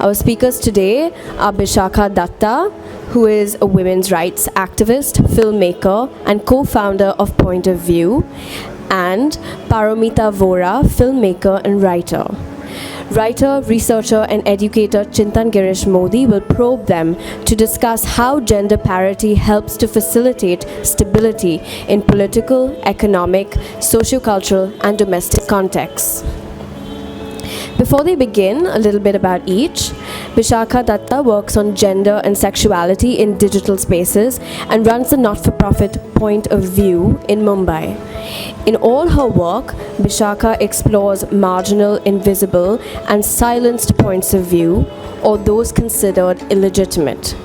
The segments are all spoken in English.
Our speakers today are Bishakha Datta, who is a women's rights activist, filmmaker, and co-founder of Point of View, and Paramita Vora, filmmaker and writer. Writer, researcher, and educator Chintan Girish Modi will probe them to discuss how gender parity helps to facilitate stability in political, economic, sociocultural, and domestic contexts. Before they begin, a little bit about each. Bishakha Datta works on gender and sexuality in digital spaces and runs the not-for-profit Point of View in Mumbai. In all her work, Bishakha explores marginal, invisible, and silenced points of view, or those considered illegitimate.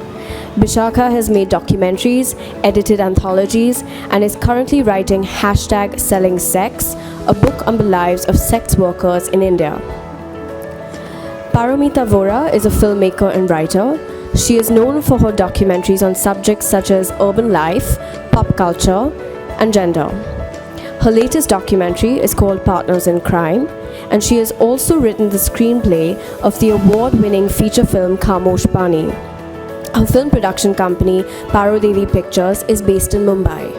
Bishakha has made documentaries, edited anthologies, and is currently writing #SellingSex, a book on the lives of sex workers in India. Paramita Vora is a filmmaker and writer. She is known for her documentaries on subjects such as urban life, pop culture, and gender. Her latest documentary is called Partners in Crime, and she has also written the screenplay of the award-winning feature film Khamosh Pani. Her film production company, Parodevi Pictures, is based in Mumbai.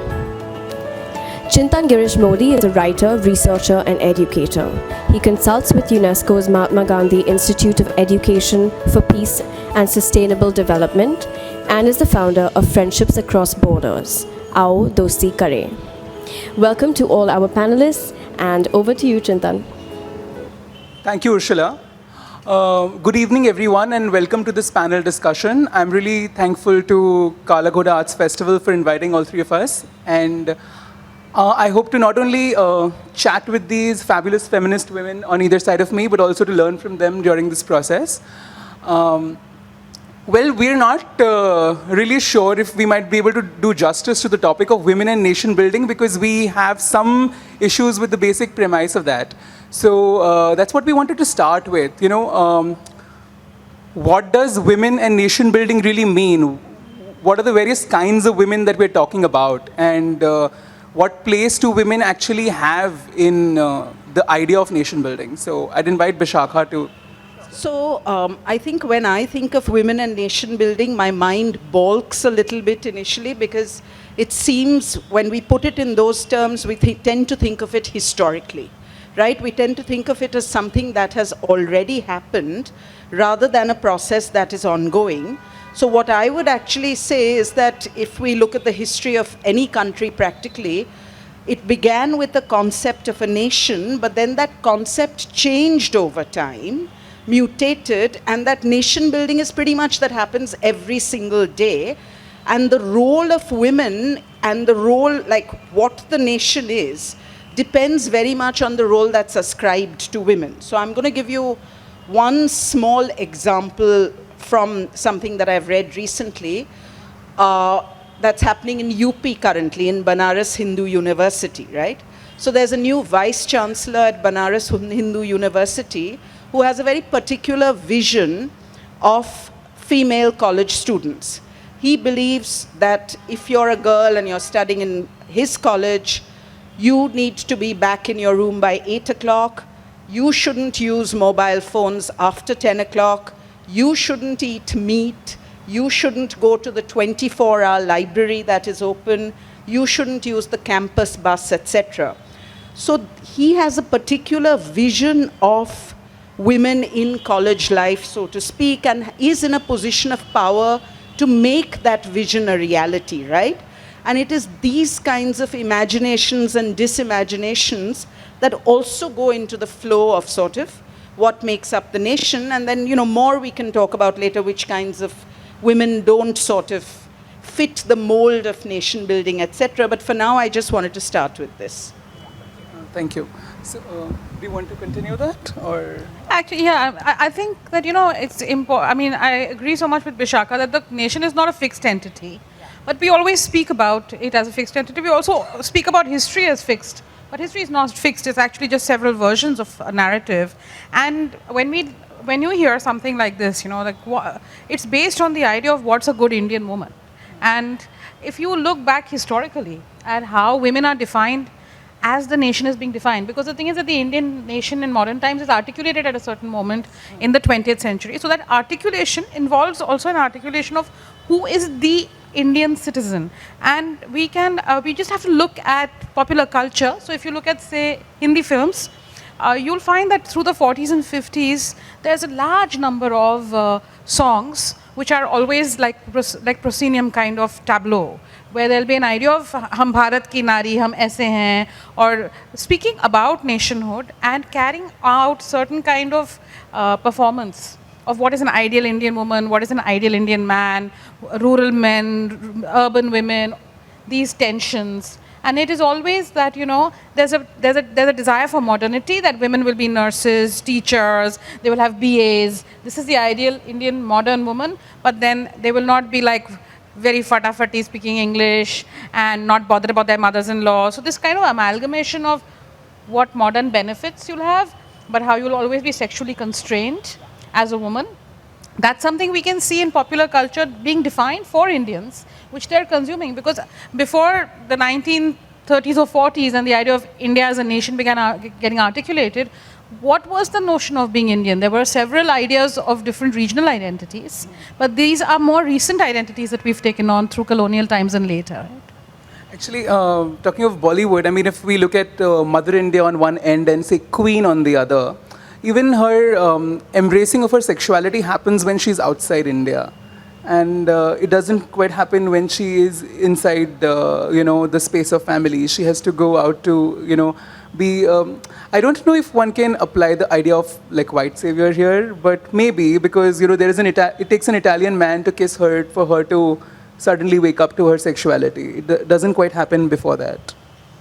Chintan Girish Modi is a writer, researcher, and educator. He consults with UNESCO's Mahatma Gandhi Institute of Education for Peace and Sustainable Development and is the founder of Friendships Across Borders. Aao Dosti Kare. Welcome to all our panelists, and over to you, Chintan. Thank you, Ursula. Good evening, everyone, and welcome to this panel discussion. I'm really thankful to Kala Ghoda Arts Festival for inviting all three of us. And I hope to not only chat with these fabulous feminist women on either side of me, but also to learn from them during this process. Well, we're not really sure if we might be able to do justice to the topic of women and nation building because we have some issues with the basic premise of that. So that's what we wanted to start with. What does women and nation building really mean? What are the various kinds of women that we're talking about? And what place do women actually have in the idea of nation building? So I'd invite Bishakha to. So I think when I think of women and nation building, my mind balks a little bit initially because it seems when we put it in those terms, we tend to think of it historically, right? We tend to think of it as something that has already happened rather than a process that is ongoing. So what I would actually say is that if we look at the history of any country practically, it began with the concept of a nation, but then that concept changed over time, mutated, and that nation building is pretty much that happens every single day. And the role of women and the role, like what the nation is, depends very much on the role that's ascribed to women. So I'm going to give you one small example from something that I've read recently that's happening in UP currently, in Banaras Hindu University, right? So there's a new vice chancellor at Banaras Hindu University who has a very particular vision of female college students. He believes that if you're a girl and you're studying in his college, you need to be back in your room by 8 o'clock. You shouldn't use mobile phones after 10 o'clock. You shouldn't eat meat. You shouldn't go to the 24-hour library that is open. You shouldn't use the campus bus, etc. So he has a particular vision of women in college life, so to speak, and is in a position of power to make that vision a reality, right? And it is these kinds of imaginations and disimaginations that also go into the flow of sort of what makes up the nation. And then, more we can talk about later which kinds of women don't sort of fit the mold of nation building, etc. But for now, I just wanted to start with this. Thank you. So, do you want to continue that, or? Actually, yeah, I think that, it's important. I mean, I agree so much with Bishakha that the nation is not a fixed entity. But we always speak about it as a fixed entity. We also speak about history as fixed. But history is not fixed. It's actually just several versions of a narrative. And when you hear something like this, it's based on the idea of what's a good Indian woman. And if you look back historically at how women are defined as the nation is being defined. Because the thing is that the Indian nation in modern times is articulated at a certain moment in the 20th century. So that articulation involves also an articulation of who is the Indian citizen. And we just have to look at popular culture. So if you look at, say, Hindi films, you'll find that through the 40s and 50s, there's a large number of songs which are always like proscenium kind of tableau, where there'll be an idea of hum Bharat ki nari, hum aise hain, or speaking about nationhood and carrying out certain kind of performance of what is an ideal Indian woman, what is an ideal Indian man, rural men, urban women, these tensions. And it is always that, there's a desire for modernity, that women will be nurses, teachers, they will have BAs. This is the ideal Indian modern woman, but then they will not be like very fatafati speaking English and not bothered about their mothers-in-law. So this kind of amalgamation of what modern benefits you'll have, but how you'll always be sexually constrained as a woman. That's something we can see in popular culture being defined for Indians, which they're consuming. Because before the 1930s or 40s and the idea of India as a nation began getting articulated, what was the notion of being Indian? There were several ideas of different regional identities, but these are more recent identities that we've taken on through colonial times and later. Actually, talking of Bollywood, I mean, if we look at Mother India on one end and say Queen on the other, even her embracing of her sexuality happens when she's outside India. And it doesn't quite happen when she is inside, the space of family. She has to go out to, be... I don't know if one can apply the idea of like white savior here, but maybe because, there is it takes an Italian man to kiss her for her to suddenly wake up to her sexuality. It doesn't quite happen before that.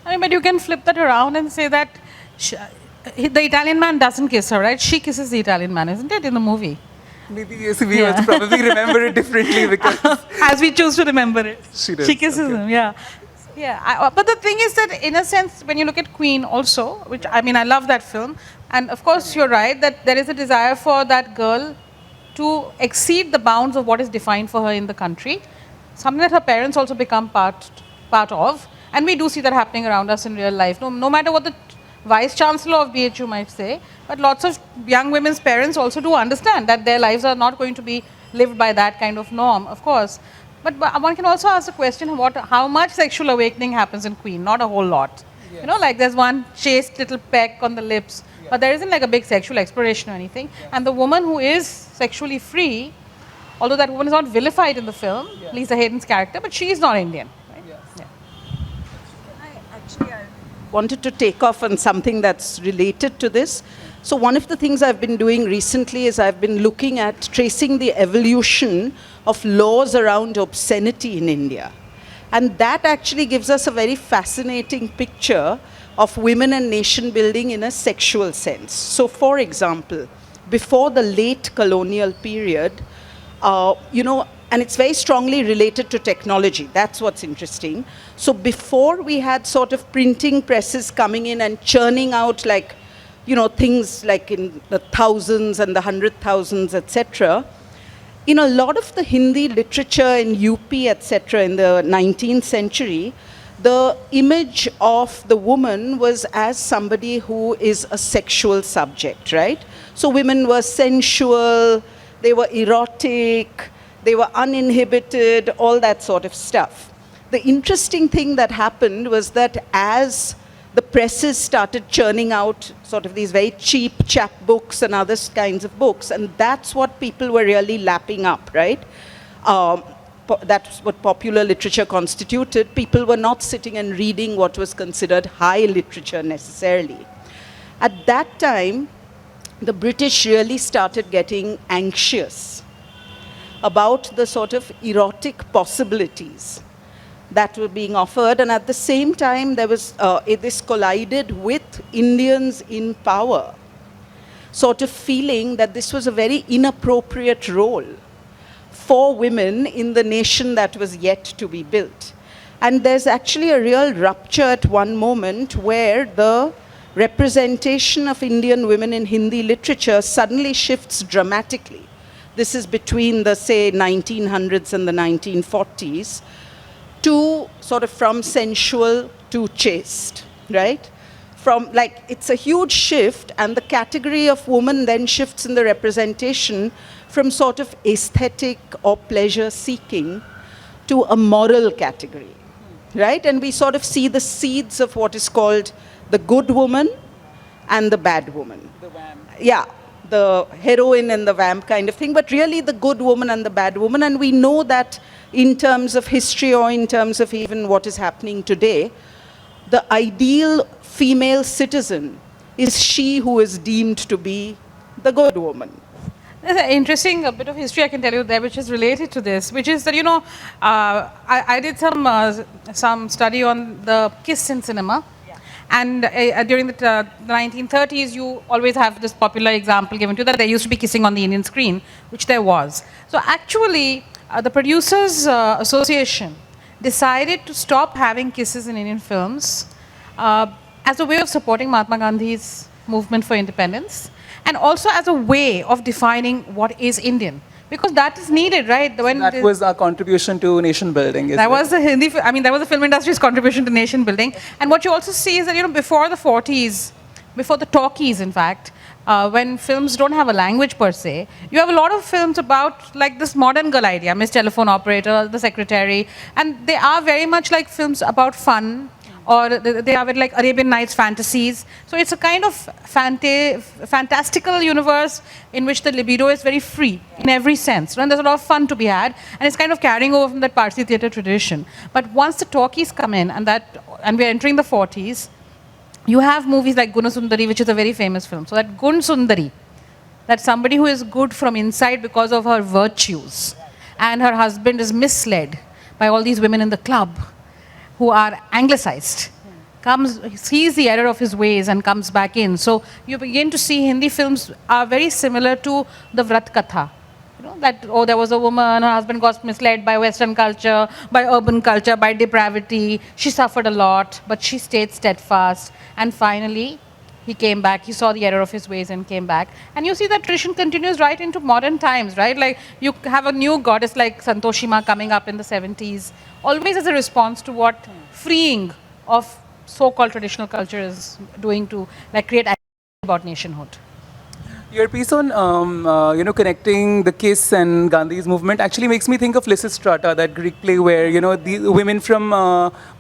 I mean, but you can flip that around and say that the Italian man doesn't kiss her, right? She kisses the Italian man, isn't it, in the movie? Maybe yes, we also probably remember it differently because... As we choose to remember it. She does. She kisses him, yeah. Yeah, but the thing is that in a sense, when you look at Queen also, which I mean, I love that film. And of course, you're right that there is a desire for that girl to exceed the bounds of what is defined for her in the country. Something that her parents also become part of. And we do see that happening around us in real life. No matter what the Vice Chancellor of BHU might say, but lots of young women's parents also do understand that their lives are not going to be lived by that kind of norm, of course. But one can also ask the question, how much sexual awakening happens in Queen? Not a whole lot. Yes. Like there's one chaste little peck on the lips, but there isn't like a big sexual exploration or anything. Yeah. And the woman who is sexually free, although that woman is not vilified in the film, Lisa Hayden's character, but she is not Indian. Right? Yes. I wanted to take off on something that's related to this. So one of the things I've been doing recently is I've been looking at tracing the evolution of laws around obscenity in India. And that actually gives us a very fascinating picture of women and nation building in a sexual sense. So for example, before the late colonial period, and it's very strongly related to technology. That's what's interesting. So before we had sort of printing presses coming in and churning out things like in the thousands and the 100,000s, etc. In a lot of the Hindi literature in UP, etc., in the 19th century, the image of the woman was as somebody who is a sexual subject, right? So women were sensual, they were erotic, they were uninhibited, all that sort of stuff. The interesting thing that happened was that as the presses started churning out sort of these very cheap chapbooks and other kinds of books, and that's what people were really lapping up, right? That's what popular literature constituted. People were not sitting and reading what was considered high literature necessarily. At that time, the British really started getting anxious about the sort of erotic possibilities that were being offered, and at the same time there was this collided with Indians in power, sort of feeling that this was a very inappropriate role for women in the nation that was yet to be built. And there's actually a real rupture at one moment where the representation of Indian women in Hindi literature suddenly shifts dramatically. This is between the, say, 1900s and the 1940s, to sort of from sensual to chaste. right? From like, it's a huge shift, and the category of woman then shifts in the representation from sort of aesthetic or pleasure seeking to a moral category, right? And we sort of see the seeds of what is called the good woman and the bad woman. The wham. Yeah, the heroine and the vamp kind of thing, but really the good woman and the bad woman. And we know that in terms of history or in terms of even what is happening today, the ideal female citizen is she who is deemed to be the good woman. There's an interesting bit of history I can tell you there, which is related to this, which is that, I did some study on the kiss in cinema. And during the 1930s, you always have this popular example given to you that there used to be kissing on the Indian screen, which there was. So actually, the Producers Association decided to stop having kisses in Indian films as a way of supporting Mahatma Gandhi's movement for independence, and also as a way of defining what is Indian. Because that is needed, right? That was our contribution to nation building. That was the film industry's contribution to nation building. And what you also see is that, before the 40s, before the talkies, in fact, when films don't have a language per se, you have a lot of films about like this modern girl idea, Miss Telephone Operator, The Secretary, and they are very much like films about fun, or they are like Arabian Nights fantasies. So it's a kind of fantastical universe in which the libido is very free in every sense. And there's a lot of fun to be had, and it's kind of carrying over from that Parsi theatre tradition. But once the talkies come in, and we're entering the 40s, you have movies like Gunasundari, which is a very famous film. So that Gun Sundari, that somebody who is good from inside because of her virtues, and her husband is misled by all these women in the club who are anglicized, sees the error of his ways and comes back in. So you begin to see Hindi films are very similar to the Vrat Katha. That, there was a woman, her husband got misled by Western culture, by urban culture, by depravity. She suffered a lot, but she stayed steadfast. And finally, he came back, he saw the error of his ways and came back. And you see that tradition continues right into modern times, right? Like, you have a new goddess like Santoshima coming up in the 70s, always as a response to what freeing of so-called traditional culture is doing to create ideas about nationhood. Your piece on, connecting the kiss and Gandhi's movement actually makes me think of Lysistrata, that Greek play where, the women from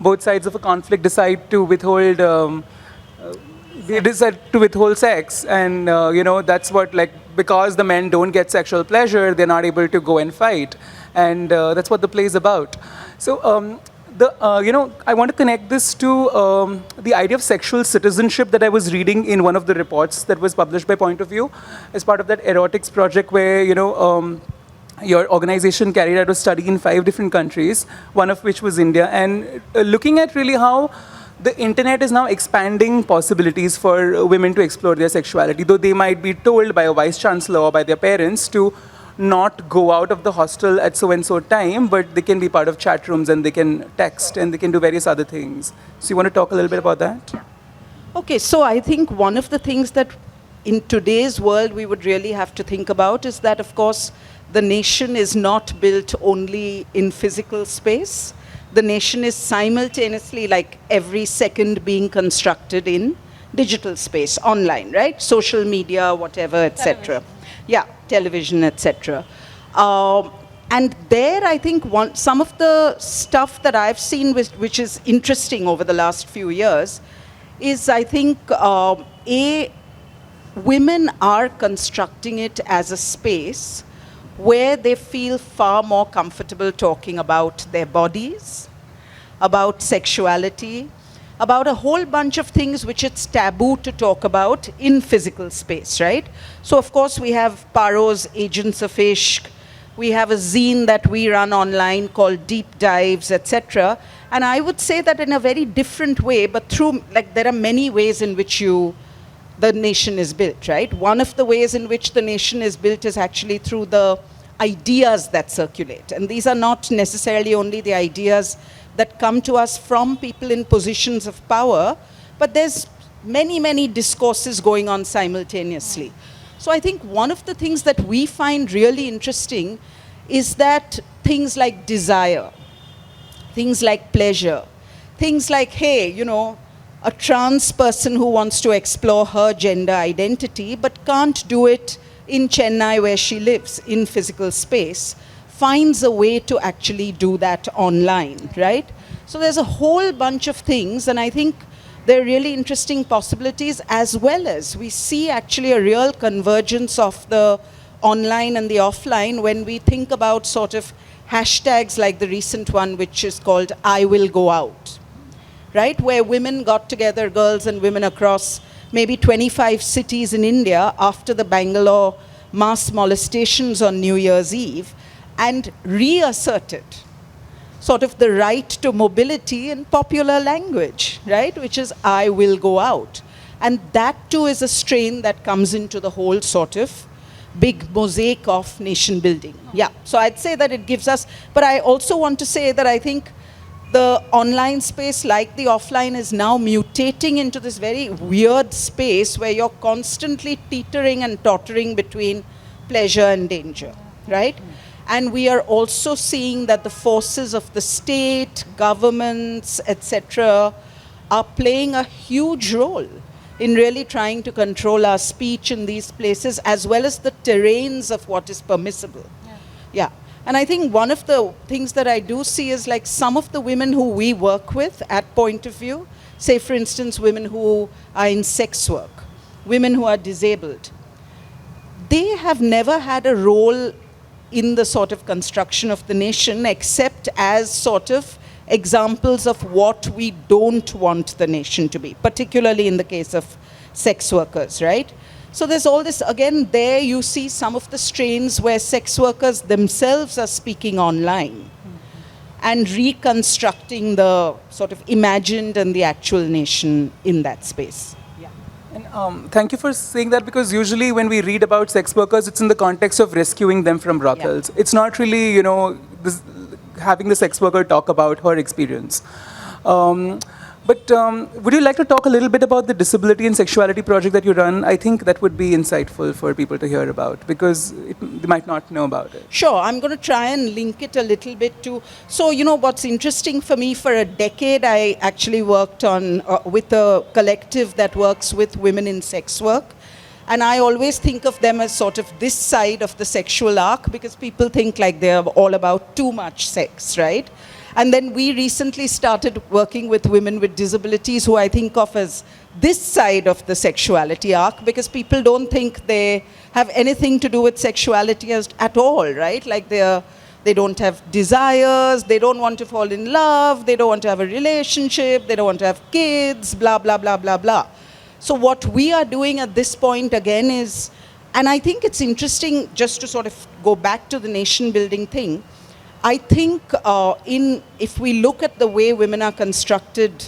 both sides of a conflict decide to withhold sex, and that's what, because the men don't get sexual pleasure, they're not able to go and fight, and that's what the play is about. So I want to connect this to the idea of sexual citizenship that I was reading in one of the reports that was published by Point of View as part of that erotics project where your organization carried out a study in 5 different countries, one of which was India, and looking at really how the internet is now expanding possibilities for women to explore their sexuality, though they might be told by a vice chancellor or by their parents to not go out of the hostel at so-and-so time, but they can be part of chat rooms and they can text and they can do various other things. So you want to talk a little bit about that? Okay, so I think one of the things that in today's world we would really have to think about is that, of course, the nation is not built only in physical space. The nation is simultaneously, every second, being constructed in digital space, online, right? Social media, whatever, etc. Yeah, television, etc. And there, I think some of the stuff that I've seen, which is interesting over the last few years, is I think, women are constructing it as a space where they feel far more comfortable talking about their bodies, about sexuality, about a whole bunch of things which it's taboo to talk about in physical space, right? So, of course, we have Paro's Agents of Ishq, we have a zine that we run online called Deep Dives, etc. And I would say that in a very different way, but through, there are many ways in which the nation is built, right? One of the ways in which the nation is built is actually through the ideas that circulate. And these are not necessarily only the ideas that come to us from people in positions of power, but there's many, many discourses going on simultaneously. So I think one of the things that we find really interesting is that things like desire, things like pleasure, things like, hey, a trans person who wants to explore her gender identity but can't do it in Chennai where she lives in physical space, finds a way to actually do that online, right? So there's a whole bunch of things, and I think there are really interesting possibilities, as well as we see actually a real convergence of the online and the offline when we think about sort of hashtags like the recent one, which is called I Will Go Out, right? Where women got together, girls and women across maybe 25 cities in India after the Bangalore mass molestations on New Year's Eve, and reasserted sort of the right to mobility in popular language, right? Which is I will go out. And that too is a strain that comes into the whole sort of big mosaic of nation building. Yeah, so I'd say that it gives us, but I also want to say that I think the online space, like the offline, is now mutating into this very weird space where you're constantly teetering and tottering between pleasure and danger, right? And we are also seeing that the forces of the state, governments, etc., are playing a huge role in really trying to control our speech in these places, as well as the terrains of what is permissible. Yeah. And I think one of the things that I do see is like some of the women who we work with at Point of View, say for instance women who are in sex work, women who are disabled, they have never had a role in the sort of construction of the nation except as sort of examples of what we don't want the nation to be, particularly in the case of sex workers, right? So there's all this, again, there you see some of the strains where sex workers themselves are speaking online and reconstructing the sort of imagined and the actual nation in that space. And thank you for saying that, because usually when we read about sex workers, it's in the context of rescuing them from brothels. It's not really, having the sex worker talk about her experience. But would you like to talk a little bit about the disability and sexuality project that you run? I think that would be insightful for people to hear about, because they might not know about it. Sure, I'm going to try and link it a little bit to, so what's interesting for me, for a decade I actually worked on with a collective that works with women in sex work. And I always think of them as sort of this side of the sexual arc, because people think like they're all about too much sex, right? And then we recently started working with women with disabilities, who I think of as this side of the sexuality arc, because people don't think they have anything to do with sexuality at all, right? Like they don't have desires, they don't want to fall in love, they don't want to have a relationship, they don't want to have kids, blah, blah, blah, blah, blah. So what we are doing at this point again is, and I think it's interesting just to sort of go back to the nation building thing, I think if we look at the way women are constructed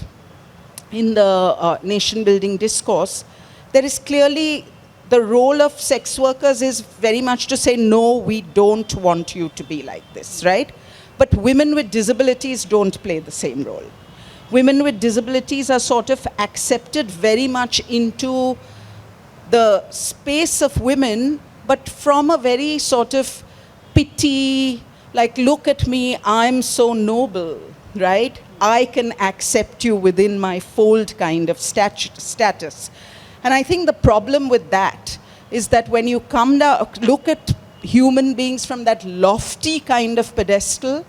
in the nation building discourse, there is clearly the role of sex workers is very much to say, no, we don't want you to be like this, right? But women with disabilities don't play the same role. Women with disabilities are sort of accepted very much into the space of women, but from a very sort of pity, like, look at me, I'm so noble, right? I can accept you within my fold kind of status. And I think the problem with that is that when you come down, look at human beings from that lofty kind of pedestal,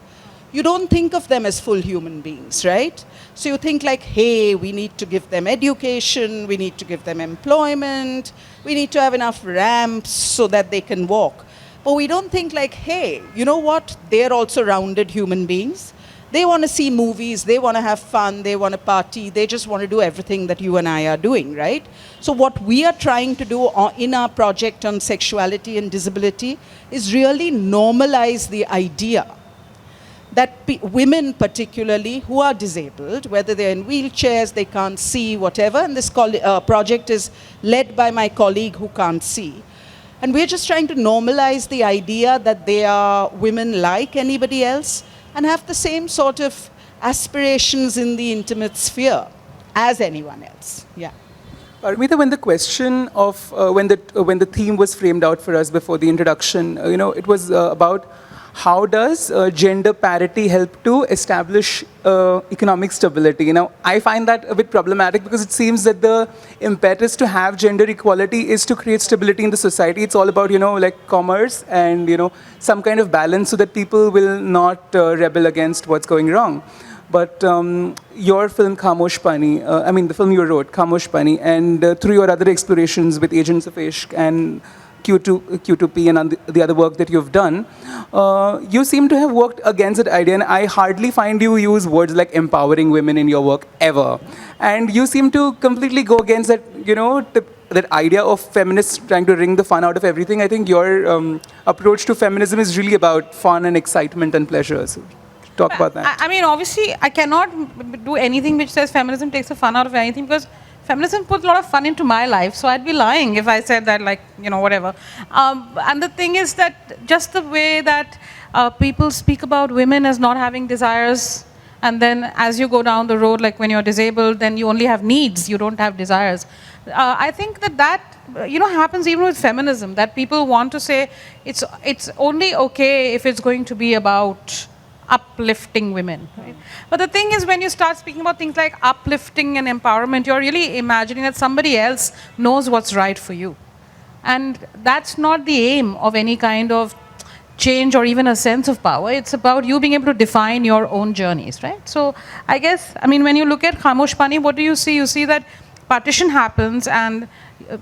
you don't think of them as full human beings, right? So you think like, hey, we need to give them education, we need to give them employment, we need to have enough ramps so that they can walk. But we don't think like, hey, you know what? They're also rounded human beings. They want to see movies, they want to have fun, they want to party, they just want to do everything that you and I are doing, right? So what we are trying to do in our project on sexuality and disability is really normalize the idea that women particularly who are disabled, whether they're in wheelchairs, they can't see, whatever, and this project is led by my colleague who can't see. And we're just trying to normalize the idea that they are women like anybody else and have the same sort of aspirations in the intimate sphere as anyone else. Yeah. Paramita, when the question of, when the theme was framed out for us before the introduction, it was about how does gender parity help to establish economic stability? Now, I find that a bit problematic because it seems that the impetus to have gender equality is to create stability in the society. It's all about, like commerce and, some kind of balance so that people will not rebel against what's going wrong. But your film Khamosh Pani, the film you wrote, Khamosh Pani, and through your other explorations with Agents of Ishq and Q2P and the other work that you've done, you seem to have worked against that idea, and I hardly find you use words like empowering women in your work ever. And you seem to completely go against that, that idea of feminists trying to wring the fun out of everything. I think your approach to feminism is really about fun and excitement and pleasure. So talk about that. I mean, obviously, I cannot do anything which says feminism takes the fun out of anything, because feminism puts a lot of fun into my life, so I'd be lying if I said that, like, whatever. And the thing is that just the way that people speak about women as not having desires, and then as you go down the road, like when you're disabled, then you only have needs, you don't have desires. I think that happens even with feminism, that people want to say it's only okay if it's going to be about uplifting women. Right? But the thing is, when you start speaking about things like uplifting and empowerment, you're really imagining that somebody else knows what's right for you. And that's not the aim of any kind of change or even a sense of power. It's about you being able to define your own journeys, right? So I guess, when you look at Khamosh Pani, what do you see? You see that partition happens, and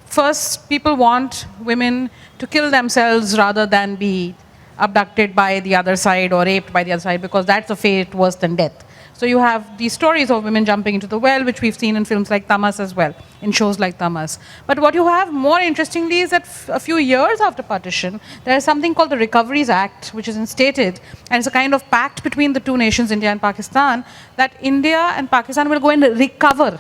first people want women to kill themselves rather than be abducted by the other side or raped by the other side, because that's a fate worse than death. So you have these stories of women jumping into the well, which we've seen in films like Tamas as well, in shows like Tamas. But what you have more interestingly is that a few years after partition, there is something called the Recoveries Act, which is instated, and it's a kind of pact between the two nations, India and Pakistan, that India and Pakistan will go and recover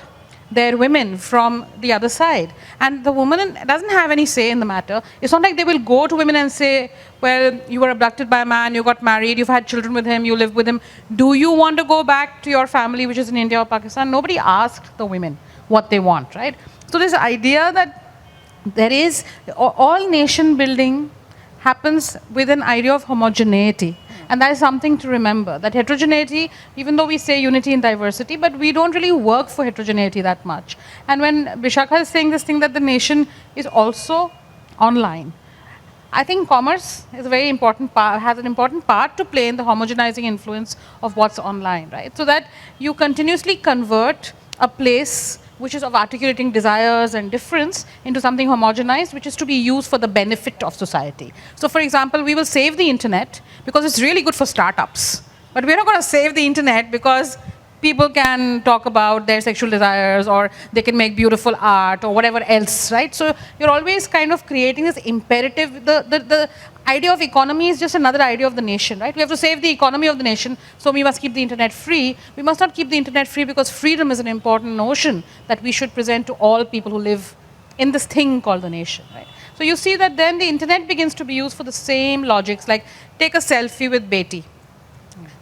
their women from the other side. And the woman doesn't have any say in the matter. It's not like they will go to women and say, well, you were abducted by a man, you got married, you've had children with him, you live with him. Do you want to go back to your family, which is in India or Pakistan? Nobody asked the women what they want, right? So this idea that there is, all nation building happens with an idea of homogeneity. And that is something to remember, that heterogeneity, even though we say unity in diversity, but we don't really work for heterogeneity that much. And when Vishakha is saying this thing that the nation is also online, I think commerce is a very important part, has an important part to play in the homogenizing influence of what's online, right? So that you continuously convert a place which is of articulating desires and difference into something homogenized, which is to be used for the benefit of society. So for example, we will save the internet because it's really good for startups. But we're not going to save the internet because people can talk about their sexual desires, or they can make beautiful art or whatever else, right? So you're always kind of creating this imperative. The idea of economy is just another idea of the nation, right? We have to save the economy of the nation, so we must keep the internet free. We must not keep the internet free because freedom is an important notion that we should present to all people who live in this thing called the nation, right? So you see that then the internet begins to be used for the same logics, like take a selfie with Beti.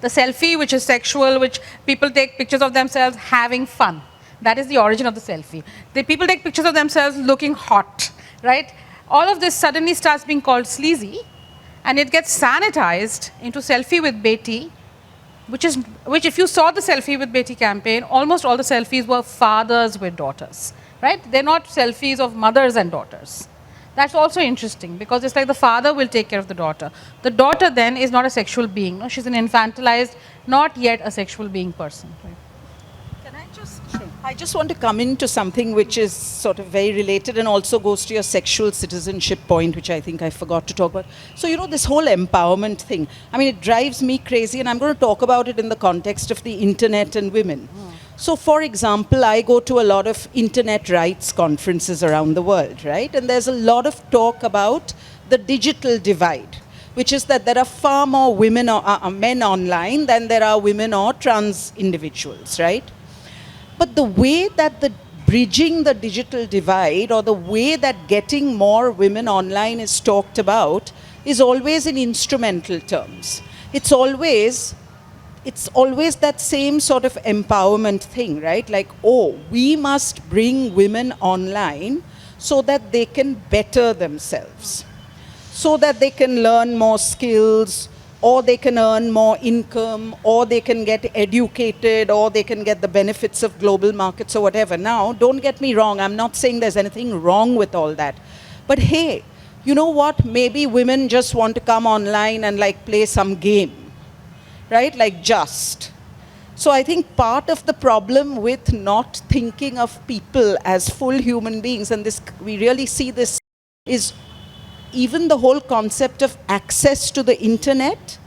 The selfie, which is sexual, which people take pictures of themselves having fun. That is the origin of the selfie. The people take pictures of themselves looking hot, right? All of this suddenly starts being called sleazy, and it gets sanitized into selfie with Beti, which if you saw the selfie with Beti campaign, almost all the selfies were fathers with daughters, right? They're not selfies of mothers and daughters. That's also interesting, because it's like the father will take care of the daughter. The daughter then is not a sexual being. No? She's an infantilized, not yet a sexual being person. Right? Can I just... Sure. I just want to come into something which is sort of very related and also goes to your sexual citizenship point, which I think I forgot to talk about. So, this whole empowerment thing, it drives me crazy, and I'm going to talk about it in the context of the internet and women. So, for example, I go to a lot of internet rights conferences around the world, right? And there's a lot of talk about the digital divide, which is that there are far more women or men online than there are women or trans individuals, right? But the way that bridging the digital divide, or the way that getting more women online is talked about, is always in instrumental terms. It's always that same sort of empowerment thing, right? Like, we must bring women online so that they can better themselves, so that they can learn more skills, or they can earn more income, or they can get educated, or they can get the benefits of global markets or whatever. Now, don't get me wrong, I'm not saying there's anything wrong with all that. But hey, you know what? Maybe women just want to come online and like play some game, right? Like Just. So I think part of the problem with not thinking of people as full human beings, and this we really see this, is even the whole concept of access to the internet,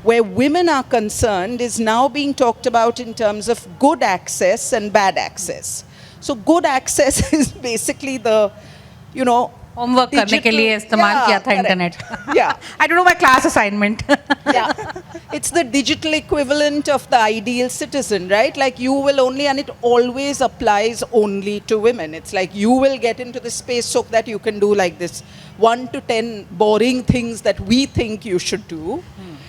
where women are concerned, is now being talked about in terms of good access and bad access. So good access is basically the, you know, homework करने के लिए इस्तेमाल किया था internet. Yeah. I don't know my class assignment. Yeah. It's the digital equivalent of the ideal citizen, right? Like you will only, and it always applies only to women. It's like you will get into the space so that you can do like this 1 to 10 boring things that we think you should do.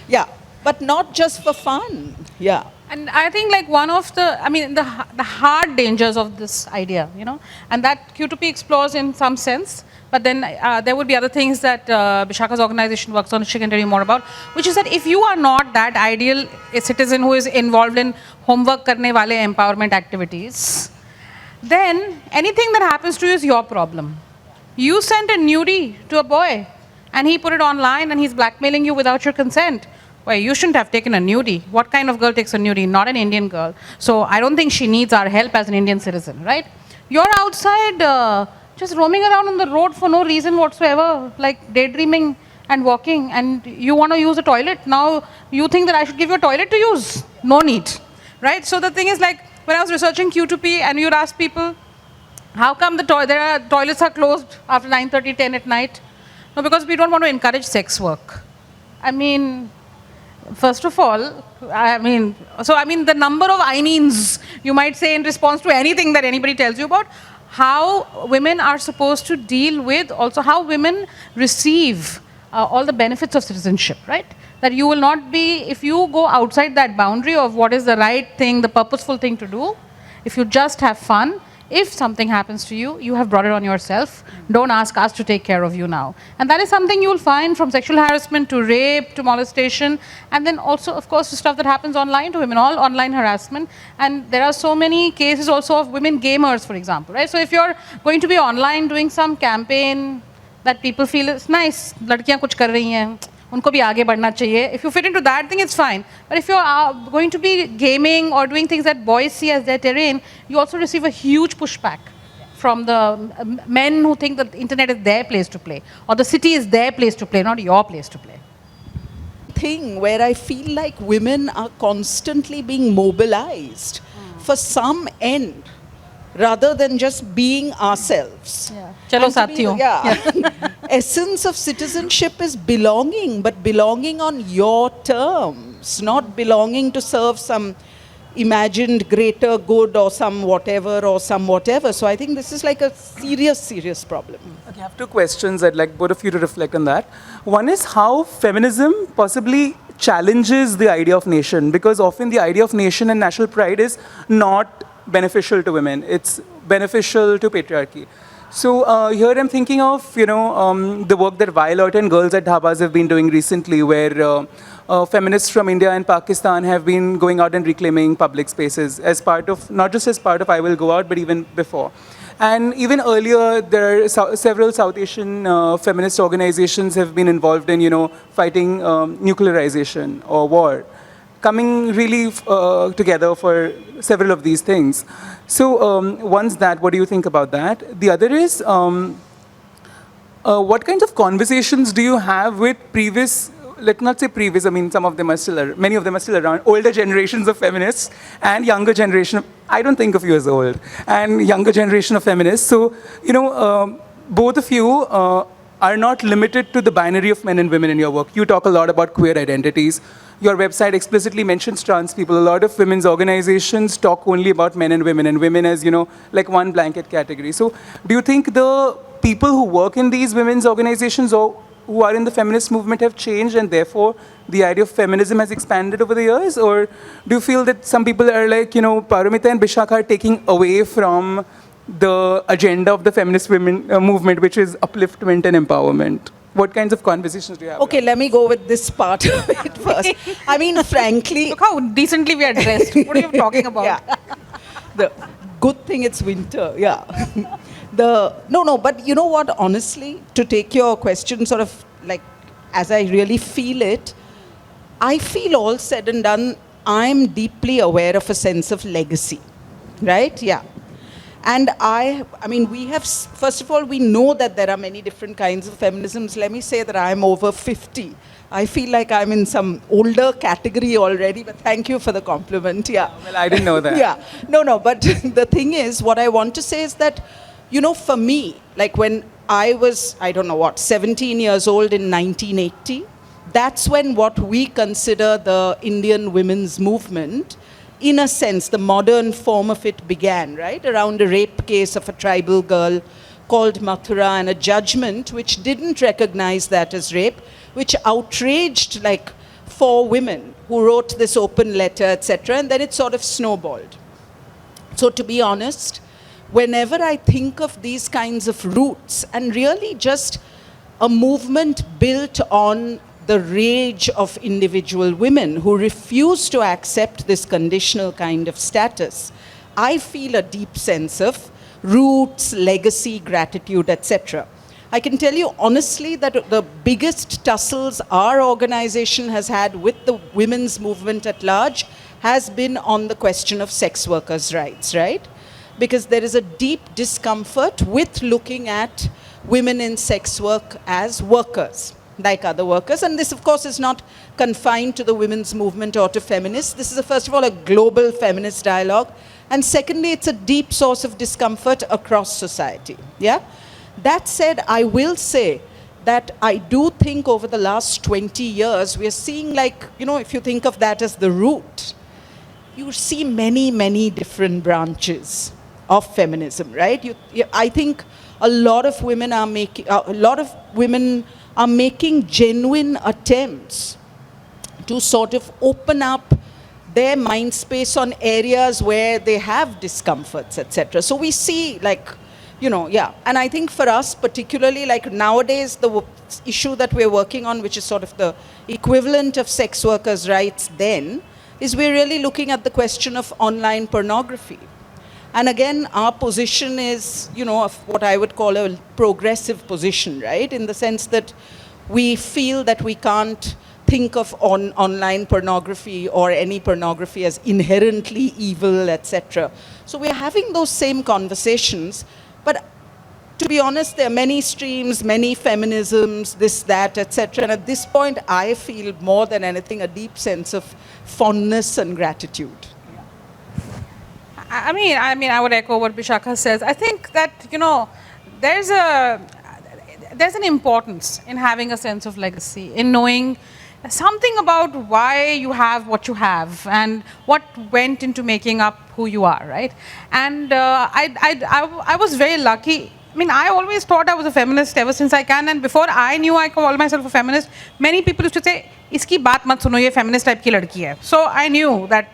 Yeah. But not just for fun. Yeah. And I think like one of the hard dangers of this idea, you know, and that Q2P explores in some sense, but then there would be other things that Bishaka's organization works on, which she can tell you more about, which is that if you are not that ideal citizen who is involved in homework karne wale empowerment activities, then anything that happens to you is your problem. You sent a nudie to a boy and he put it online and he's blackmailing you without your consent. Well, you shouldn't have taken a nudie. What kind of girl takes a nudie? Not an Indian girl. So I don't think she needs our help as an Indian citizen, right? You're outside just roaming around on the road for no reason whatsoever, like daydreaming and walking, and you want to use a toilet. Now you think that I should give you a toilet to use. No need, right? So the thing is, like, when I was researching Q2P and you'd ask people, how come toilets are closed after 9:30, 10 at night? No, because we don't want to encourage sex work. I mean, first of all, the number of I-means you might say in response to anything that anybody tells you about, how women are supposed to deal with, also how women receive all the benefits of citizenship, right? That you will not be, if you go outside that boundary of what is the right thing, the purposeful thing to do, if you just have fun, if something happens to you, you have brought it on yourself. Don't ask us to take care of you now. And that is something you'll find from sexual harassment to rape to molestation, and then also, of course, the stuff that happens online to women, all online harassment. And there are so many cases also of women gamers, for example, right? So if you're going to be online doing some campaign that people feel is nice, ladkiyan kuch kar rahi hain, unko bhi aage badhna chahiye. If you fit into that thing, it's fine. But if you're going to be gaming or doing things that boys see as their terrain, you also receive a huge pushback from the men who think that the internet is their place to play, or the city is their place to play, not your place to play. Thing where I feel like women are constantly being mobilized for some end, rather than just being ourselves. Yeah. Chalo sathiyon. Yeah. Essence of citizenship is belonging, but belonging on your terms, not belonging to serve some imagined greater good or some whatever or some whatever. So I think this is like a serious, serious problem. Okay, I have two questions. I'd like both of you to reflect on that. One is how feminism possibly challenges the idea of nation, because often the idea of nation and national pride is not beneficial to women. It's beneficial to patriarchy. So here I'm thinking of, the work that Violet and Girls at Dhabas have been doing recently, where feminists from India and Pakistan have been going out and reclaiming public spaces as part of, not just as part of I Will Go Out, but even before. And even earlier, there are several South Asian feminist organizations have been involved in, fighting nuclearization or war, coming really together for several of these things. So one's that, what do you think about that? The other is, what kinds of conversations do you have with previous, let's not say previous, I mean, some of them are still, many of them are still around, older generations of feminists and younger generation, I don't think of you as old, and younger generation of feminists. So, both of you are not limited to the binary of men and women in your work. You talk a lot about queer identities. Your website explicitly mentions trans people. A lot of women's organizations talk only about men and women as, like one blanket category. So do you think the people who work in these women's organizations or who are in the feminist movement have changed, and therefore the idea of feminism has expanded over the years? Or do you feel that some people are like, Paramita and Bishakha are taking away from the agenda of the feminist women movement, which is upliftment and empowerment? What kinds of conversations do you have? Okay, let me go with this part of it first. I mean, frankly, Look how decently we are dressed. What are you talking about? yeah. The good thing it's winter, yeah. But you know what, honestly, to take your question sort of like as I really feel it, I feel all said and done, I'm deeply aware of a sense of legacy, right? Yeah. And I mean, first of all, we know that there are many different kinds of feminisms. Let me say that I'm over 50. I feel like I'm in some older category already, but thank you for the compliment, yeah. Well, I didn't know that. Yeah, no, but the thing is, what I want to say is that, you know, for me, like when I was, I don't know what, 17 years old in 1980, that's when what we consider the Indian women's movement, in a sense, the modern form of it began, right? Around a rape case of a tribal girl called Mathura and a judgment which didn't recognize that as rape, which outraged like 4 women who wrote this open letter, etc. And then it sort of snowballed. So to be honest, whenever I think of these kinds of roots and really just a movement built on the rage of individual women who refuse to accept this conditional kind of status, I feel a deep sense of roots, legacy, gratitude, etc. I can tell you honestly that the biggest tussles our organization has had with the women's movement at large has been on the question of sex workers' rights, right? Because there is a deep discomfort with looking at women in sex work as workers, like other workers. And this, of course, is not confined to the women's movement or to feminists. This is, first of all, a global feminist dialogue. And secondly, it's a deep source of discomfort across society. Yeah? That said, I will say that I do think over the last 20 years, we are seeing like, you know, if you think of that as the root, you see many, many different branches of feminism, right? I think a lot of women are making genuine attempts to sort of open up their mind space on areas where they have discomforts, etc. So we see like, you know, yeah. And I think for us particularly, like nowadays, the issue that we're working on, which is sort of the equivalent of sex workers' rights then, is we're really looking at the question of online pornography. And again, our position is, you know, of what I would call a progressive position, right? In the sense that we feel that we can't think of online pornography or any pornography as inherently evil, etc. So we're having those same conversations, but to be honest, there are many streams, many feminisms, this, that, etc. And at this point, I feel more than anything a deep sense of fondness and gratitude. I mean, I would echo what Bishakha says. I think that, you know, there's an importance in having a sense of legacy, in knowing something about why you have what you have and what went into making up who you are, right? And I was very lucky. I mean, I always thought I was a feminist ever since I can, and before I knew I called myself a feminist, many people used to say, "Iski baat mat suno, ye feminist type ki ladki hai." So I knew that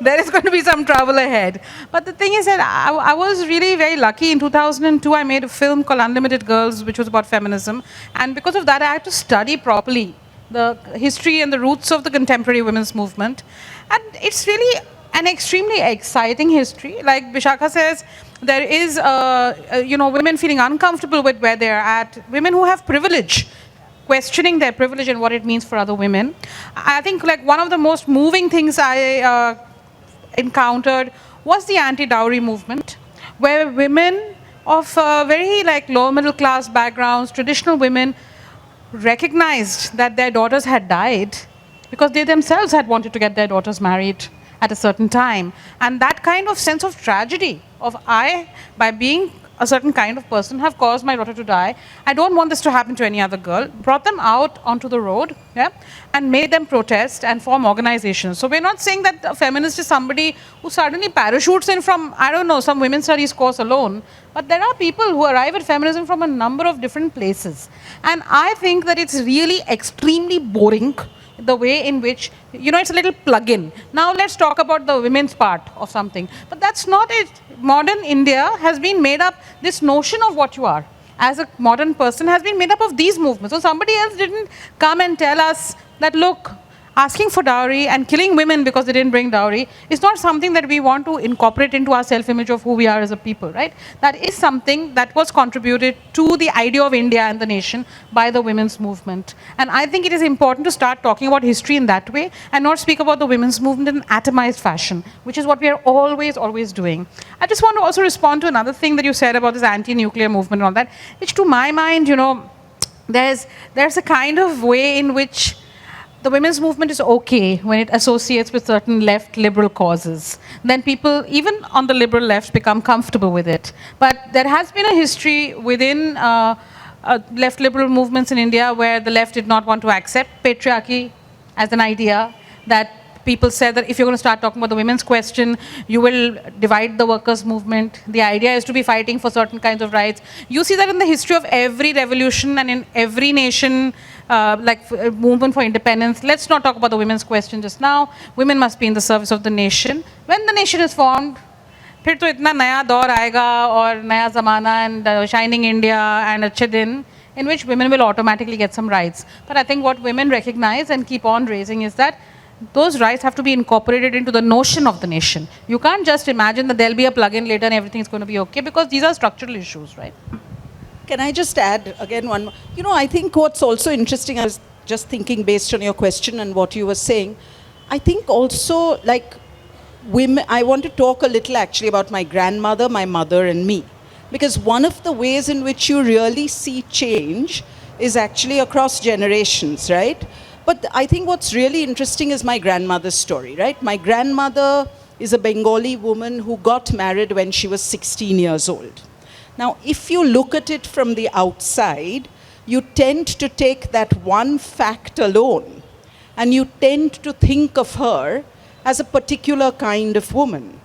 there is going to be some trouble ahead. But the thing is that I was really very lucky. In 2002, I made a film called Unlimited Girls, which was about feminism. And because of that, I had to study properly the history and the roots of the contemporary women's movement. And it's really an extremely exciting history. Like Bishakha says, there is, women feeling uncomfortable with where they're at, women who have privilege, questioning their privilege and what it means for other women. I think like one of the most moving things I encountered was the anti-dowry movement, where women of very like low middle class backgrounds, traditional women, recognized that their daughters had died because they themselves had wanted to get their daughters married at a certain time. And that kind of sense of tragedy of by being a certain kind of person, have caused my daughter to die. I don't want this to happen to any other girl. Brought them out onto the road, yeah, and made them protest and form organizations. So we're not saying that a feminist is somebody who suddenly parachutes in from, I don't know, some women's studies course alone. But there are people who arrive at feminism from a number of different places. And I think that it's really extremely boring, the way in which, you know, it's a little plug-in. Now let's talk about the women's part of something. But that's not it. Modern India has been made up this notion of what you are. as a modern person has been made up of these movements. So somebody else didn't come and tell us that, look, asking for dowry and killing women because they didn't bring dowry is not something that we want to incorporate into our self-image of who we are as a people, right? That is something that was contributed to the idea of India and the nation by the women's movement. And I think it is important to start talking about history in that way and not speak about the women's movement in an atomized fashion, which is what we are always doing. I just want to also respond to another thing that you said about this anti-nuclear movement and all that, which to my mind, there's a kind of way in which the women's movement is okay when it associates with certain left liberal causes. Then people, even on the liberal left, become comfortable with it. But there has been a history within left liberal movements in India where the left did not want to accept patriarchy as an idea, that people said that if you're going to start talking about the women's question, you will divide the workers' movement. The idea is to be fighting for certain kinds of rights. You see that in the history of every revolution and in every nation, movement for independence. Let's not talk about the women's question just now. Women must be in the service of the nation. When the nation is formed, फिर तो इतना नया दौर आएगा और नया ज़माना and shining India and अच्छे दिन in which women will automatically get some rights. But I think what women recognize and keep on raising is that those rights have to be incorporated into the notion of the nation. You can't just imagine that there'll be a plug-in later and everything is going to be okay, because these are structural issues, right? Can I just add again one more? I think what's also interesting, I was just thinking based on your question and what you were saying, I think also like women, I want to talk a little actually about my grandmother, my mother and me. Because one of the ways in which you really see change is actually across generations, right? But I think what's really interesting is my grandmother's story, right? My grandmother is a Bengali woman who got married when she was 16 years old. Now, if you look at it from the outside, you tend to take that one fact alone, and you tend to think of her as a particular kind of woman.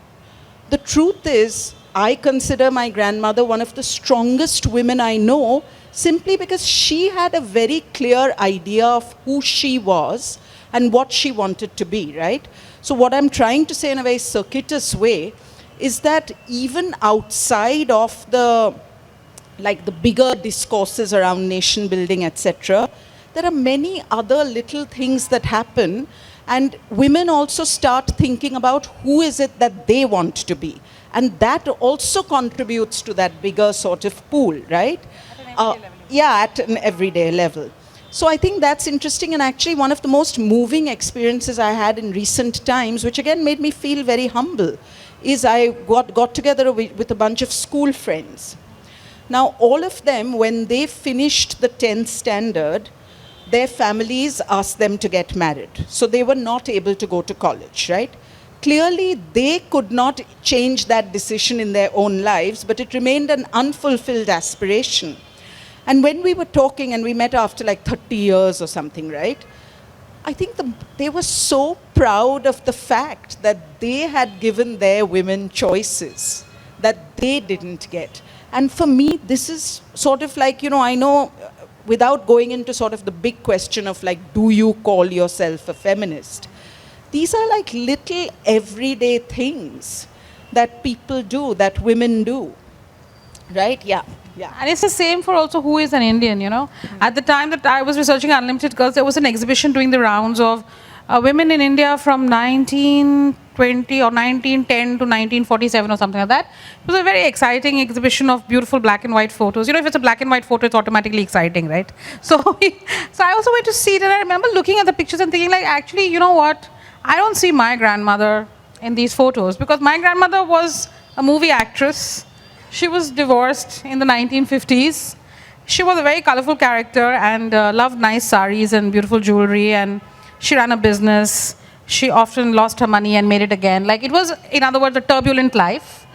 The truth is, I consider my grandmother one of the strongest women I know, simply because she had a very clear idea of who she was and what she wanted to be, right? So what I'm trying to say in a very circuitous way is that even outside of the bigger discourses around nation building, etc., there are many other little things that happen, and women also start thinking about who is it that they want to be. And that also contributes to that bigger sort of pool, right? At an everyday level. So I think that's interesting, and actually one of the most moving experiences I had in recent times, which again made me feel very humble, is I got together with a bunch of school friends. Now all of them, when they finished the 10th standard, their families asked them to get married. So they were not able to go to college, right? Clearly, they could not change that decision in their own lives, but it remained an unfulfilled aspiration. And when we were talking, and we met after like 30 years or something, right? I think they were so proud of the fact that they had given their women choices that they didn't get. And for me, this is sort of like, I know, without going into sort of the big question of like, do you call yourself a feminist? These are like little everyday things that people do, that women do, right? Yeah. And it's the same for also who is an Indian, At the time that I was researching Unlimited Girls, there was an exhibition doing the rounds of women in India from 1920 or 1910 to 1947 or something like that. It was a very exciting exhibition of beautiful black and white photos. If it's a black and white photo, it's automatically exciting, right? So I also went to see it, and I remember looking at the pictures and thinking like, actually, you know what? I don't see my grandmother in these photos, because my grandmother was a movie actress. She was divorced in the 1950s. She was a very colorful character and loved nice saris and beautiful jewelry, and she ran a business. She often lost her money and made it again. Like, it was, in other words, a turbulent life.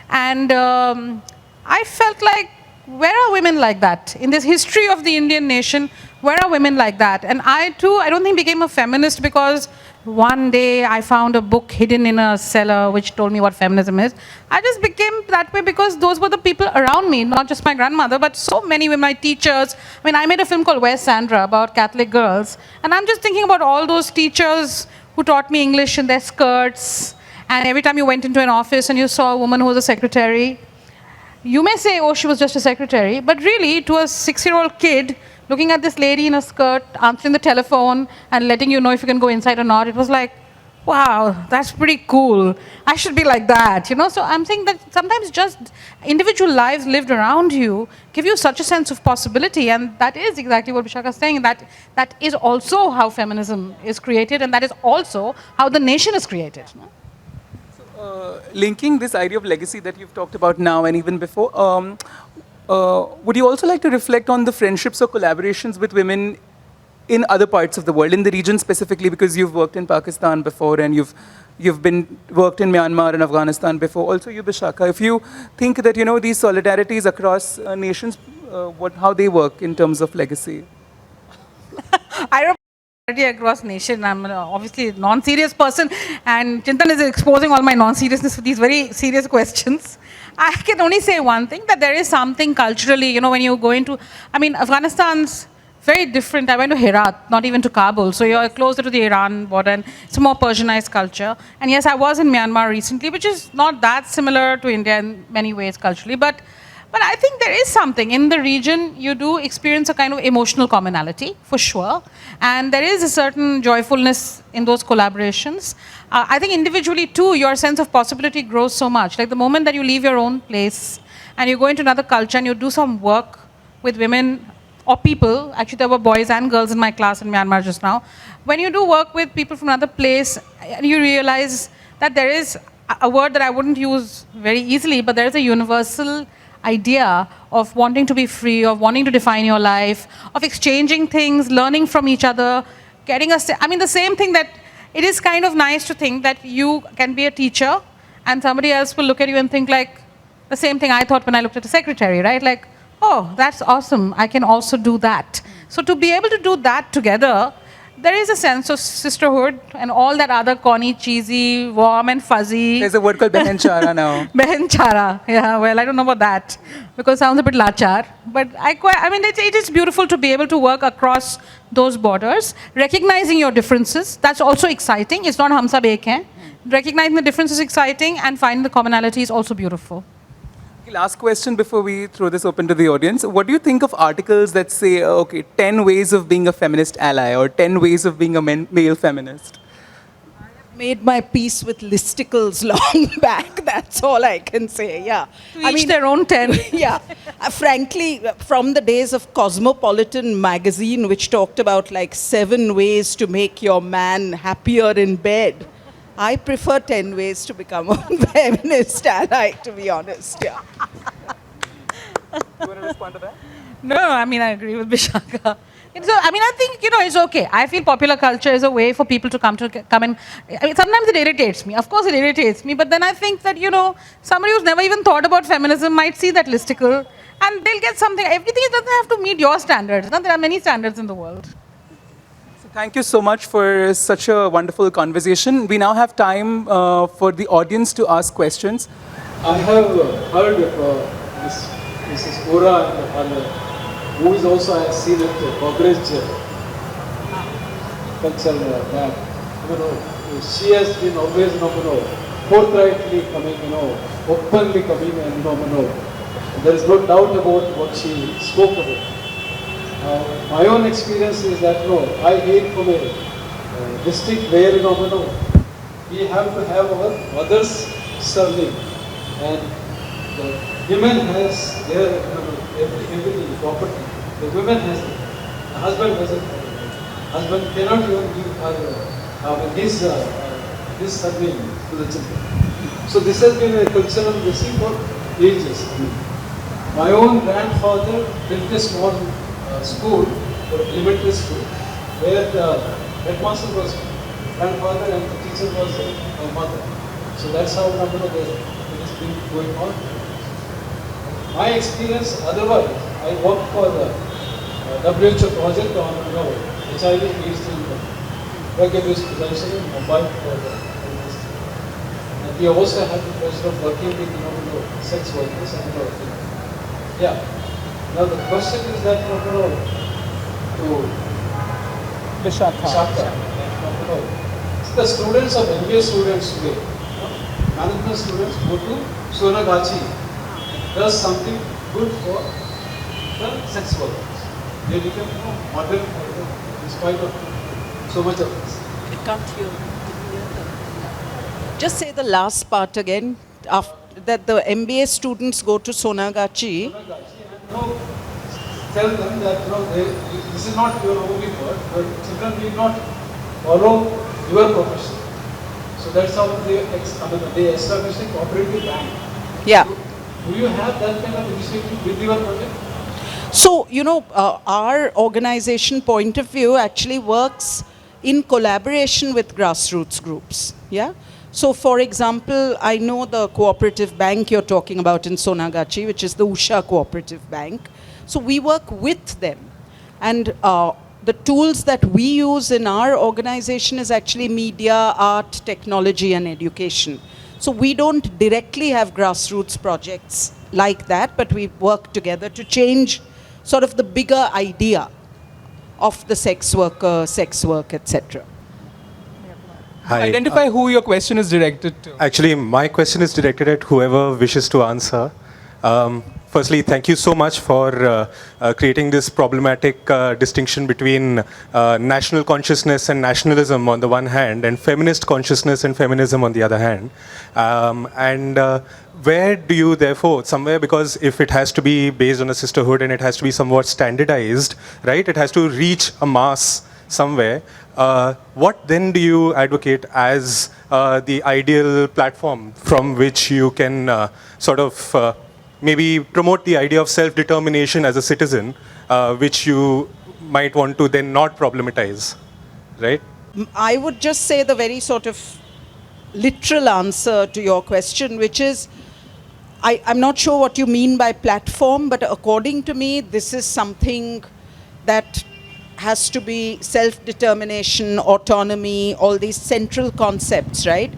And I felt like, where are women like that? In this history of the Indian nation, where are women like that? And I too, I don't think became a feminist because one day I found a book hidden in a cellar which told me what feminism is. I just became that way because those were the people around me, not just my grandmother, but so many women, my teachers. I mean, I made a film called Where's Sandra about Catholic girls. And I'm just thinking about all those teachers who taught me English in their skirts. And every time you went into an office and you saw a woman who was a secretary, you may say, oh, she was just a secretary, but really, to a 6-year-old kid looking at this lady in a skirt, answering the telephone, and letting you know if you can go inside or not, it was like, wow, that's pretty cool. I should be like that, you know? So I'm saying that sometimes just individual lives lived around you give you such a sense of possibility, and that is exactly what Vishaka is saying, that is also how feminism is created, and that is also how the nation is created. No? Linking this idea of legacy that you've talked about now and even before, would you also like to reflect on the friendships or collaborations with women in other parts of the world, in the region specifically, because you've worked in Pakistan before and you've worked in Myanmar and Afghanistan before. Also, you, Bishakha, if you think that these solidarities across nations, how they work in terms of legacy. I don't across nation. I'm obviously a non-serious person, and Chintan is exposing all my non-seriousness with these very serious questions. I can only say one thing, that there is something culturally, when you go into, Afghanistan's very different. I went to Herat, not even to Kabul, so you're closer to the Iran border, and it's a more Persianized culture. And yes, I was in Myanmar recently, which is not that similar to India in many ways culturally, but I think there is something. In the region, you do experience a kind of emotional commonality, for sure. And there is a certain joyfulness in those collaborations. I think individually, too, your sense of possibility grows so much. Like the moment that you leave your own place and you go into another culture and you do some work with women or people, actually there were boys and girls in my class in Myanmar just now. When you do work with people from another place, you realize that there is a word that I wouldn't use very easily, but there is a universal idea of wanting to be free, of wanting to define your life, of exchanging things, learning from each other, getting the same thing that it is kind of nice to think that you can be a teacher and somebody else will look at you and think like the same thing I thought when I looked at a secretary, right? Like, oh, that's awesome. I can also do that. So to be able to do that together, there is a sense of sisterhood and all that other corny, cheesy, warm and fuzzy. There's a word called Behen Chara now. Behen Chara. Yeah, well, I don't know about that because it sounds a bit lachar. But it is beautiful to be able to work across those borders, recognizing your differences. That's also exciting. It's not hum sab ek hain. Recognizing the difference is exciting, and finding the commonality is also beautiful. Last question before we throw this open to the audience. What do you think of articles that say, 10 ways of being a feminist ally or 10 ways of being a male feminist? I have made my peace with listicles long back. That's all I can say, yeah. To each their own 10. Yeah. Frankly, from the days of Cosmopolitan magazine, which talked about like 7 ways to make your man happier in bed, I prefer 10 ways to become a feminist ally, to be honest. Yeah. You want to respond to that? No, I agree with Bishaka. I think, it's okay. I feel popular culture is a way for people to come and... sometimes it irritates me. Of course it irritates me. But then I think that, somebody who's never even thought about feminism might see that listicle and they'll get something. Everything doesn't have to meet your standards. There are many standards in the world. Thank you so much for such a wonderful conversation. We now have time for the audience to ask questions. I have heard of Mrs. Ora and her movies also. I have seen at Godrej cultural map. She has been always, forthrightly coming, openly coming, and there is no doubt about what she spoke about. My own experience is that I hail from a district where we have to have our mother's surname, and the women has their every property. The women has it. The husband doesn't have it. Husband cannot even give his surname to the children. So this has been a cultural blessing for ages. My own grandfather built a small school, or elementary school, where the headmaster was grandfather and the teacher was my mother. So that's how it has been going on. My experience otherwise, I worked for the WHO project on HIV AIDS and drug abuse prevention in Mumbai for the university. And we also had the pleasure of working with sex workers and yeah. Now the question is that to Vishakha. The students of MBA students today, management students go to Sonagachi, does something good for the sex workers. They become modern in spite of so much of this. I can't hear. Just say the last part again. After that, the MBA students go to Sonagachi. And tell them that this is not your only word, but children need not follow your profession. So that's how they established a cooperative bank. Yeah. Do you have that kind of initiative with your project? So, our organization Point of View actually works in collaboration with grassroots groups. Yeah. So, for example, I know the cooperative bank you're talking about in Sonagachi, which is the Usha Cooperative Bank. So, we work with them. And the tools that we use in our organization is actually media, art, technology, and education. So, we don't directly have grassroots projects like that, but we work together to change sort of the bigger idea of the sex worker, sex work, etc. Hi. Identify who your question is directed to. Actually, my question is directed at whoever wishes to answer. Firstly, thank you so much for creating this problematic distinction between national consciousness and nationalism on the one hand, and feminist consciousness and feminism on the other hand. Where do you therefore, somewhere, because if it has to be based on a sisterhood and it has to be somewhat standardized, right, it has to reach a mass somewhere, what then do you advocate as the ideal platform from which you can sort of maybe promote the idea of self-determination as a citizen, which you might want to then not problematize, right? I would just say the very sort of literal answer to your question, which is, I'm not sure what you mean by platform, but according to me, this is something that has to be self-determination, autonomy, all these central concepts, right?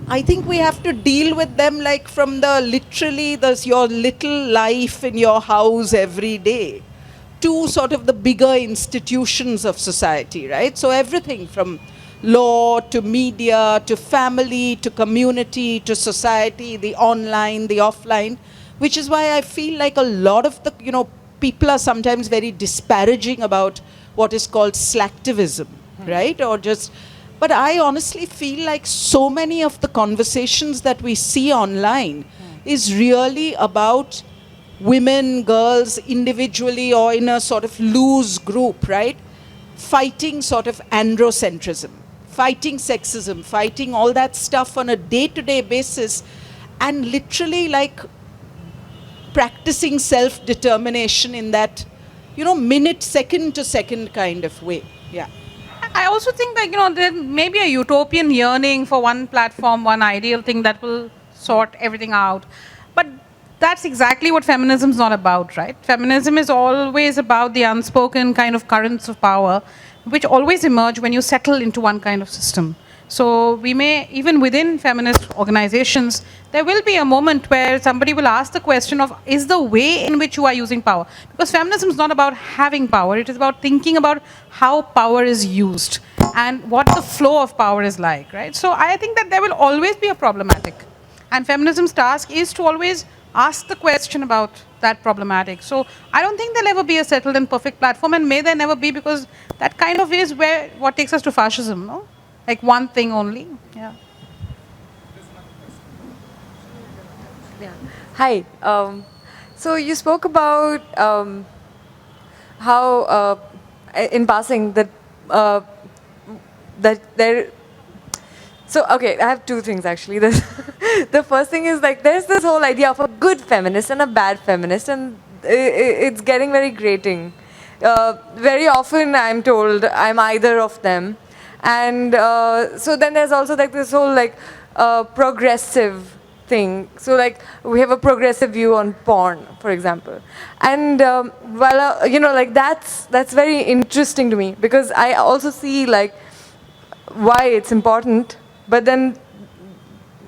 I think we have to deal with them like from the literally your little life in your house every day to sort of the bigger institutions of society, right? So everything from law to media to family to community to society, the online, the offline, which is why I feel like a lot of the, people are sometimes very disparaging about what is called slacktivism, right? Or just, but I honestly feel like so many of the conversations that we see online is really about women, girls, individually or in a sort of loose group, right? Fighting sort of androcentrism, fighting sexism, fighting all that stuff on a day-to-day basis, and literally like practicing self-determination in that, minute, second to second kind of way. Yeah. I also think that, there may be a utopian yearning for one platform, one ideal thing that will sort everything out. But that's exactly what feminism is not about, right? Feminism is always about the unspoken kind of currents of power, which always emerge when you settle into one kind of system. So we may, even within feminist organizations, there will be a moment where somebody will ask the question of, is the way in which you are using power? Because feminism is not about having power, it is about thinking about how power is used and what the flow of power is like, right? So I think that there will always be a problematic. And feminism's task is to always ask the question about that problematic. So I don't think there'll ever be a settled and perfect platform, and may there never be, because that kind of is where what takes us to fascism, no? Like one thing only. Yeah. Yeah. Hi. So you spoke about how, in passing, that there. So okay, I have two things actually. The first thing is like there's this whole idea of a good feminist and a bad feminist, and it's getting very grating. Very often I'm told I'm either of them. And so then there's also like this whole like progressive thing. So like we have a progressive view on porn, for example. And like that's very interesting to me, because I also see like why it's important, but then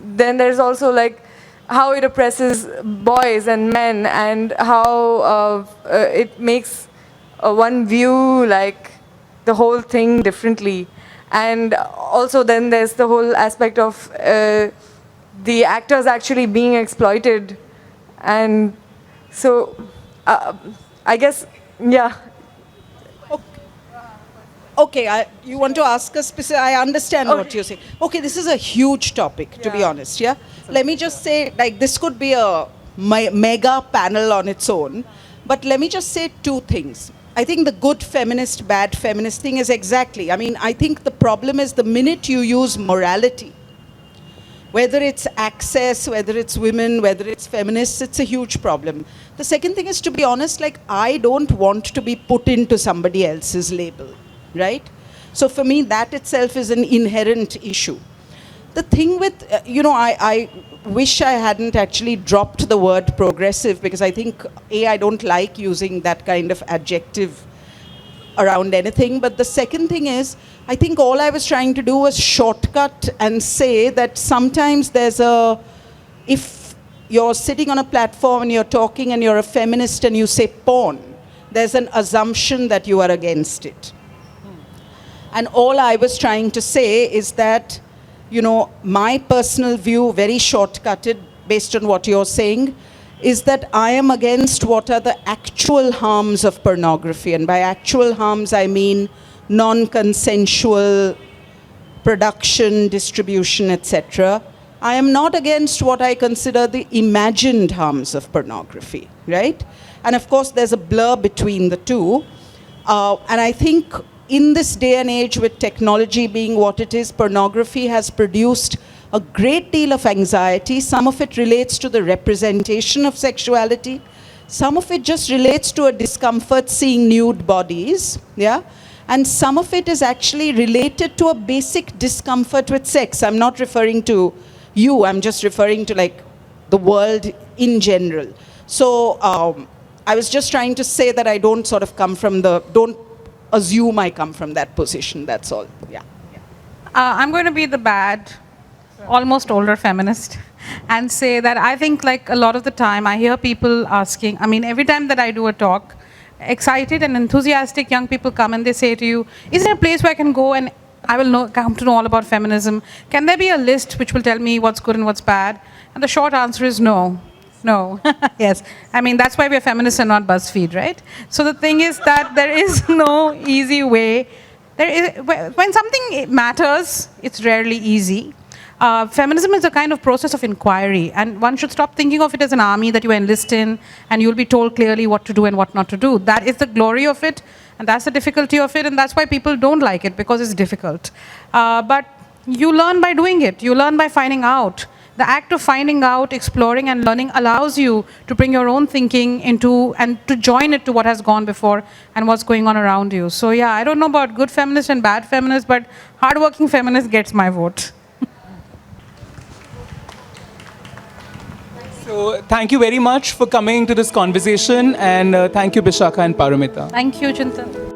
there's also like how it oppresses boys and men, and how it makes one view like the whole thing differently. And also then there's the whole aspect of the actors actually being exploited, and So, I guess, yeah. Okay, you want to ask a specific, I understand what you're saying. Okay, this is a huge topic, to be honest, yeah? Let me just say, like, this could be a mega panel on its own, but let me just say two things. I think the good feminist, bad feminist thing is exactly, I mean, I think the problem is the minute you use morality, whether it's access, whether it's women, whether it's feminists, it's a huge problem. The second thing is, to be honest, like, I don't want to be put into somebody else's label. Right? So for me, that itself is an inherent issue. The thing with, I wish I hadn't actually dropped the word progressive, because I think, I don't like using that kind of adjective around anything. But the second thing is, I think all I was trying to do was shortcut and say that sometimes if you're sitting on a platform and you're talking and you're a feminist and you say porn, there's an assumption that you are against it. And all I was trying to say is that, my personal view, very shortcutted based on what you're saying, is that I am against what are the actual harms of pornography. And by actual harms, I mean non-consensual production, distribution, etc. I am not against what I consider the imagined harms of pornography, right? And of course, there's a blur between the two. And I think in this day and age, with technology being what it is, pornography has produced a great deal of anxiety. Some of it relates to the representation of sexuality. Some of it just relates to a discomfort seeing nude bodies, yeah? And some of it is actually related to a basic discomfort with sex. I'm not referring to you, I'm just referring to like the world in general. So I was just trying to say that I don't sort of come from don't assume I come from that position, that's all, yeah. I'm going to be the bad, almost older feminist and say that I think like a lot of the time I hear people asking, I mean, every time that I do a talk, excited and enthusiastic young people come and they say to you, is there a place where I can go and I will come to know all about feminism? Can there be a list which will tell me what's good and what's bad? And the short answer is no. No. Yes. I mean, that's why we're feminists and not BuzzFeed, right? So the thing is that there is no easy way. When something matters, it's rarely easy. Feminism is a kind of process of inquiry, and one should stop thinking of it as an army that you enlist in and you'll be told clearly what to do and what not to do. That is the glory of it, and that's the difficulty of it, and that's why people don't like it, because it's difficult. But you learn by doing it. You learn by finding out. The act of finding out, exploring and learning allows you to bring your own thinking into and to join it to what has gone before and what's going on around you. So yeah, I don't know about good feminists and bad feminists, but hardworking feminist gets my vote. So thank you very much for coming to this conversation, and thank you, Bishakha and Paramita. Thank you, Chintan.